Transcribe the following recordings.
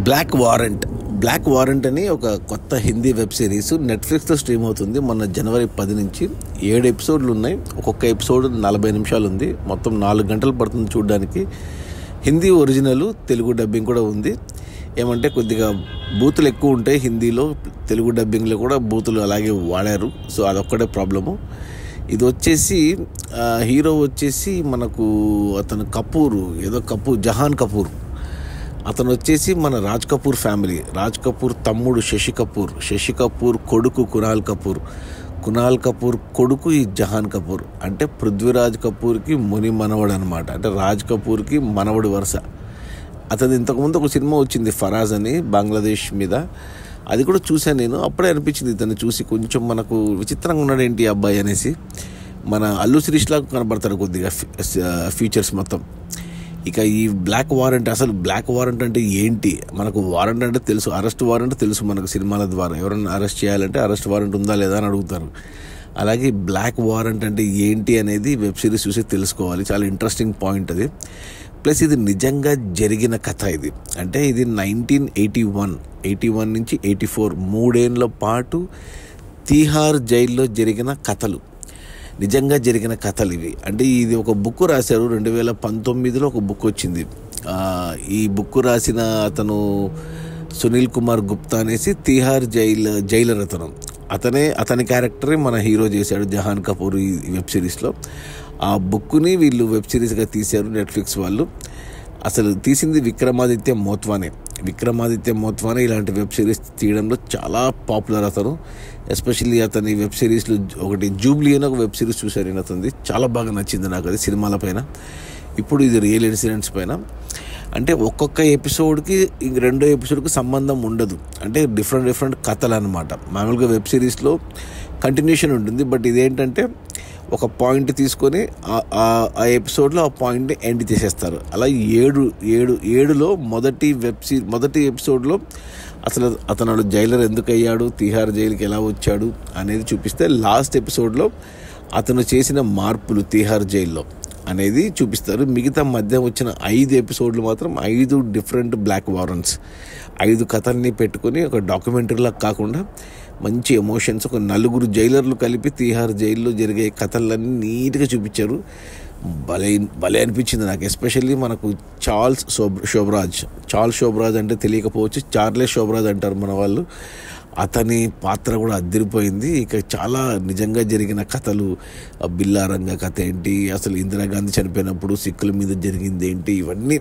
Black warrant అని ఒక కొత్త హిందీ వెబ్ సిరీస్ నెట్ఫ్లిక్స్లో స్ట్రీమ్ అవుతుంది. మొన్న జనవరి 10 నుంచి 7 ఎపిసోడ్లు ఉన్నాయి. ఒక్కొక్క ఎపిసోడ్ 40 నిమిషాలు ఉంది. మొత్తం 4 గంటలు పడుతుంది చూడడానికి. హిందీ ఒరిజినల్, తెలుగు డబ్బింగ్ కూడా ఉంది. ఏమంటే కొద్దిగా బూతులు ఎక్కువ ఉంటాయి హిందీలో, తెలుగు డబ్బింగ్లో కూడా బూతులు అలాగే వాడారు. సో అదొక్కటే ప్రాబ్లము. ఇది వచ్చేసి హీరో వచ్చేసి మనకు అతను జహాన్ కపూర్. అతను వచ్చేసి మన రాజ్ కపూర్ ఫ్యామిలీ. రాజ్ కపూర్ తమ్ముడు శశి కపూర్ కొడుకు కునాల్ కపూర్ కొడుకు ఈ జహాన్ కపూర్. అంటే పృథ్వీరాజ్ కపూర్కి ముని మనవడు అనమాట. అంటే రాజ్ కపూర్కి మనవడు వరుస. అతను ఇంతకుముందు ఒక సినిమా వచ్చింది ఫరాజ్ అని, బంగ్లాదేశ్ మీద. అది కూడా చూశాను నేను. అప్పుడే అనిపించింది ఇతను చూసి కొంచెం మనకు విచిత్రంగా ఉన్నాడు ఏంటి అబ్బాయి అనేసి. మన అల్లు శిరీష్ లాగా కనబడతాడు కొద్దిగా ఫీచర్స్ మొత్తం. ఇక ఈ బ్లాక్ వారెంట్ అంటే ఏంటి? మనకు వారెంట్ అంటే తెలుసు, అరెస్ట్ వారెంట్ తెలుసు మనకు సినిమాల ద్వారా. ఎవరైనా అరెస్ట్ చేయాలంటే అరెస్ట్ వారెంట్ ఉందా లేదా అని అడుగుతారు. అలాగే బ్లాక్ వారెంట్ అంటే ఏంటి అనేది వెబ్ సిరీస్ చూసి తెలుసుకోవాలి. చాలా ఇంట్రెస్టింగ్ పాయింట్ అది. ప్లస్ ఇది నిజంగా జరిగిన కథ. ఇది 1981 నుంచి 84 3 పాటు తీహార్ జైల్లో జరిగిన కథలు, నిజంగా జరిగిన కథలు ఇవి. అంటే ఇది ఒక బుక్ రాశారు 2019లో. ఒక బుక్ వచ్చింది. ఈ బుక్ రాసిన అతను సునీల్ కుమార్ గుప్తా అనేసి తీహార్ జైలర్ అతని క్యారెక్టరే మన హీరో చేశాడు జహాన్ కపూర్ ఈ వెబ్ సిరీస్లో. ఆ బుక్ని వీళ్ళు వెబ్ సిరీస్గా తీశారు నెట్ఫ్లిక్స్ వాళ్ళు. అసలు తీసింది విక్రమాదిత్య మోత్వానే ఇలాంటి వెబ్ సిరీస్ తీయడంలో చాలా పాపులర్ అతను. ఎస్పెషల్లీ అతని వెబ్ సిరీస్లు ఒకటి జూబ్లీ అని ఒక వెబ్ సిరీస్ చూశాను నేను అతనిది. చాలా బాగా నచ్చింది నాకు అది, సినిమాల పైన. ఇప్పుడు ఇది రియల్ ఇన్సిడెంట్స్ పైన. అంటే ఒక్కొక్క ఎపిసోడ్కి రెండో ఎపిసోడ్కి సంబంధం ఉండదు. అంటే డిఫరెంట్ కథలు అనమాట. మామూలుగా వెబ్ సిరీస్లో కంటిన్యూషన్ ఉంటుంది. బట్ ఇదేంటంటే ఒక పాయింట్ తీసుకొని ఆ ఎపిసోడ్లో ఆ పాయింట్ని ఎండ్ చేసేస్తారు. అలా 7లో మొదటి ఎపిసోడ్లో అసలు అతను జైలర్ ఎందుకు అయ్యాడు, తీహార్ జైలుకి ఎలా వచ్చాడు అనేది చూపిస్తే, లాస్ట్ ఎపిసోడ్లో అతను చేసిన మార్పులు తీహార్ జైల్లో అనేది చూపిస్తారు. మిగతా మధ్య వచ్చిన 5 ఎపిసోడ్లు మాత్రం 5 డిఫరెంట్ బ్లాక్ వారెంట్స్, 5 కథల్ని పెట్టుకొని ఒక డాక్యుమెంటరీలా కాకుండా మంచి ఎమోషన్స్, ఒక 4 జైలర్లు కలిపి తీహార్ జైల్లో జరిగే కథలన్నీ నీట్గా చూపించారు. భలే అనిపించింది నాకు. ఎస్పెషల్లీ మనకు చార్ల్స్ శోభరాజ్ అంటే తెలియకపోవచ్చు, చార్లెస్ శోభరాజ్ అంటారు మన వాళ్ళు. అతని పాత్ర కూడా అదిరిపోయింది. ఇక చాలా నిజంగా జరిగిన కథలు, బిల్లారంగ కథ ఏంటి, అసలు ఇందిరాగాంధీ చనిపోయినప్పుడు సిక్కుల మీద జరిగింది ఏంటి, ఇవన్నీ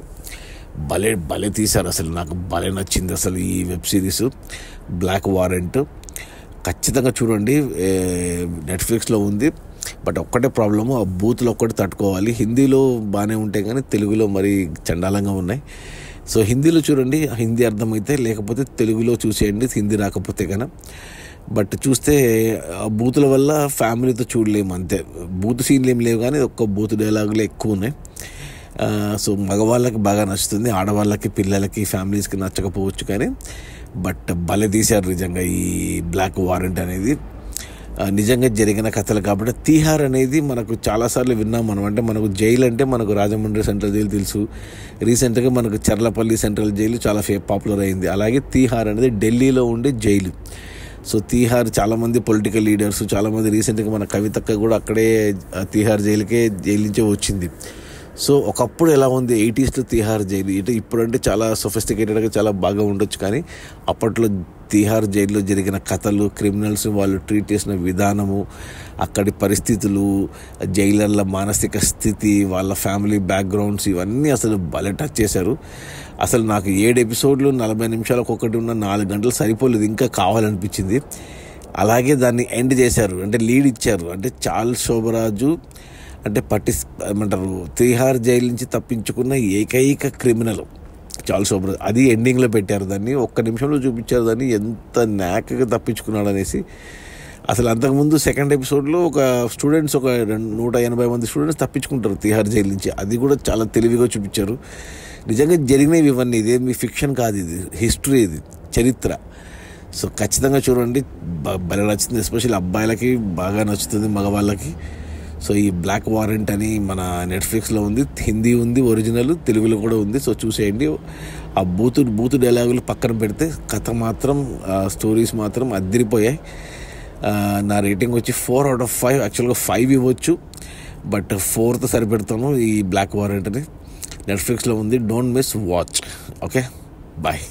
భలే తీశారు. అసలు నాకు భలే నచ్చింది అసలు ఈ వెబ్ సిరీస్ బ్లాక్ వారెంట్. ఖచ్చితంగా చూడండి, నెట్ఫ్లిక్స్లో ఉంది. బట్ ఒక్కటే ప్రాబ్లము, ఆ బూతులు ఒక్కటి తట్టుకోవాలి. హిందీలో బాగానే ఉంటాయి కానీ తెలుగులో మరీ చండాలంగా ఉన్నాయి. సో హిందీలో చూడండి, హిందీ అర్థమైతే, లేకపోతే తెలుగులో చూసేయండి హిందీ రాకపోతే కన్నా. బట్ చూస్తే ఆ బూతుల వల్ల ఫ్యామిలీతో చూడలేము, అంతే. బూతు సీన్లు ఏం లేవు కానీ ఒక్క బూతు డైలాగులు ఎక్కువ ఉన్నాయి. సో మగవాళ్ళకి బాగా నచ్చుతుంది, ఆడవాళ్ళకి, పిల్లలకి, ఫ్యామిలీస్కి నచ్చకపోవచ్చు. కానీ బట్ భలే తీశారు నిజంగా ఈ బ్లాక్ వారెంట్ అనేది. నిజంగా జరిగిన కథలు కాబట్టి తీహార్ అనేది మనకు చాలాసార్లు విన్నాం మనం. అంటే మనకు జైలు అంటే మనకు రాజమండ్రి సెంట్రల్ జైలు తెలుసు. రీసెంట్గా మనకు చర్లపల్లి సెంట్రల్ జైలు చాలా పాపులర్ అయింది. అలాగే తీహార్ అనేది ఢిల్లీలో ఉండే జైలు. సో తీహార్ చాలామంది పొలిటికల్ లీడర్స్, చాలామంది, రీసెంట్గా మన కవితక్క కూడా అక్కడే తీహార్ జైలు నుంచే వచ్చింది. సో ఒకప్పుడు ఎలా ఉంది 80sలో తీహార్ జైలు, ఇప్పుడంటే చాలా సొఫిస్టికేటెడ్గా చాలా బాగా ఉండొచ్చు. కానీ అప్పట్లో తీహార్ జైల్లో జరిగిన కథలు, క్రిమినల్స్ వాళ్ళు ట్రీట్ చేసిన విధానము, అక్కడి పరిస్థితులు, జైలర్ల మానసిక స్థితి, వాళ్ళ ఫ్యామిలీ బ్యాక్గ్రౌండ్స్, ఇవన్నీ అసలు భలే టచ్ చేశారు. అసలు నాకు 7 ఎపిసోడ్లు 40 నిమిషాలు ఒక్కొక్కటి ఉన్న 4 గంటలు సరిపోలేదు, ఇంకా కావాలనిపించింది. అలాగే దాన్ని ఎండ్ చేశారు, అంటే లీడ్ ఇచ్చారు. అంటే చార్ల్స్ శోభరాజు అంటే ఏమంటారు, తీహార్ జైలు నుంచి తప్పించుకున్న ఏకైక క్రిమినల్ చార్ల్స్ శోభరాజ్. అది ఎండింగ్లో పెట్టారు దాన్ని, 1 నిమిషంలో చూపించారు దాన్ని, ఎంత న్యాక్గా తప్పించుకున్నాడు అనేసి. అసలు అంతకుముందు సెకండ్ ఎపిసోడ్లో ఒక 180 మంది స్టూడెంట్స్ తప్పించుకుంటారు తీహార్ జైలు నుంచి. అది కూడా చాలా తెలివిగా చూపించారు. నిజంగా జరిగినవి ఇవన్నీ, ఇదేమి ఫిక్షన్ కాదు, ఇది హిస్టరీ, ఇది చరిత్ర. సో ఖచ్చితంగా చూడండి, భలే నచ్చుతుంది. ఎస్పెషల్లీ అబ్బాయిలకి బాగా నచ్చుతుంది, మగవాళ్ళకి. సో ఈ బ్లాక్ వారెంట్ అని మన నెట్ఫ్లిక్స్లో ఉంది, హిందీ ఉంది ఒరిజినల్, తెలుగులో కూడా ఉంది. సో చూసేయండి. ఆ బూతు డైలాగులు పక్కన పెడితే కథ మాత్రం స్టోరీస్ మాత్రం అదిరిపోయాయి. నా రేటింగ్ వచ్చి 4/5. యాక్చువల్గా 5 ఇవ్వచ్చు, బట్ 4తో సరిపెడతాను ఈ బ్లాక్ వారెంట్ని. నెట్ఫ్లిక్స్లో ఉంది. Don't miss, watch. Okay, bye.